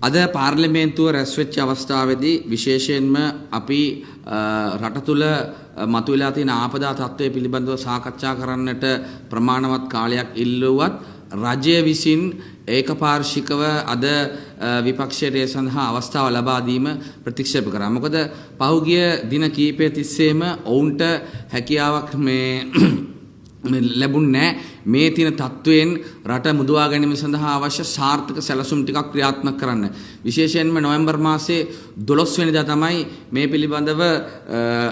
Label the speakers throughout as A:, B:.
A: අද පාර්ලිමේන්තුව රැස් වෙච්ච අවස්ථාවේදී විශේෂයෙන්ම අපි රට තුළ මතුවලා තියෙන ආපදා තත්ත්වය පිළිබඳව සාකච්ඡා කරන්නට ප්‍රමාණවත් කාලයක් ඉල්ලුවත් රජය විසින් ඒකපාර්ශ්විකව අද විපක්ෂයට ඒ සඳහා අවස්ථාව ලබා දීම ප්‍රතික්ෂේප කරා. මොකද පහුගිය දින කීපය තිස්සේම ඔවුන්ට හැකියාවක් ලැබුණේ මේ තියෙන තත්වයෙන් රට මුදවා ගැනීම සඳහා අවශ්‍ය සාර්ථක සැලසුම් ටිකක් ක්‍රියාත්මක කරන්න. විශේෂයෙන්ම නොවැම්බර් මාසයේ 12 වෙනිදා තමයි මේ පිළිබඳව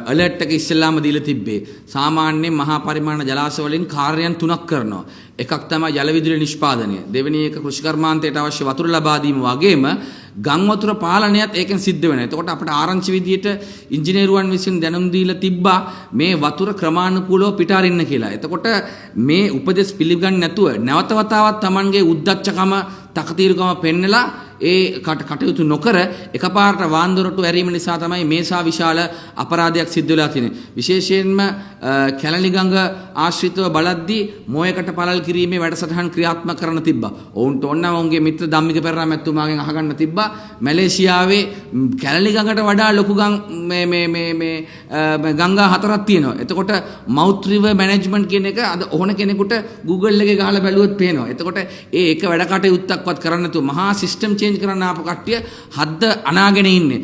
A: ඇලර්ට් එක ඉස්සෙල්ලාම දීලා තිබ්බේ. සාමාන්‍යයෙන් මහා පරිමාණ ජලාශ වලින් කාර්යයන් 3ක් කරනවා. එකක් තමයි ජල විදුලි නිෂ්පාදනය. දෙවෙනි එක කෘෂිකර්මාන්තයට අවශ්‍ය වතුර ලබා දීම වගේම ගම් වතුර පාලනයත් ඒකෙන් සිද්ධ වෙනවා. එතකොට අපිට ආරංචි විදියට ඉංජිනේරුවන් විසින් දැනුම් දීලා තිබ්බා මේ වතුර ක්‍රමානුකූලව පිට අරින්න කියලා. එතකොට මේ උපදෙස් පිළිගන්නේ නැතුව නැවත වතාවක් Tamanගේ උද්දච්චකම තකතිරුකම පෙන්නලා ඒ කටයුතු නොකර එකපාරට වාන්දරටු ඇරීම නිසා තමයි මේසා විශාල අපරාධයක් සිද්ධ වෙලා තියෙන්නේ. විශේෂයෙන්ම කැලණිගඟ ආශ්‍රිතව බලද්දී මොයකට පළල් කිරීමේ වැඩසටහන් ක්‍රියාත්මක කරන්න තිබ්බා. ඔවුන්ට ඕනම ඔවුන්ගේ මිත්‍ර ධම්මික පෙරේරා මැතිතුමාගෙන් අහගන්න තිබ්බා මැලේසියාවේ කැලණිගඟට වඩා ලොකු ගංගා 4ක් තියෙනවා. එතකොට මවුත් රිවර් මැනේජ්මන්ට් කියන එක අද ඕන කෙනෙකුට Google එකේ ගහලා බැලුවොත් පේනවා. එතකොට ඒක වැඩ කටයුත්තක්වත් කරන්න නැතුව මහා සිස්ටම් චේන්ජ් කරන්න ආපු කට්ටිය හද්ද අනාගෙන ඉන්නේ.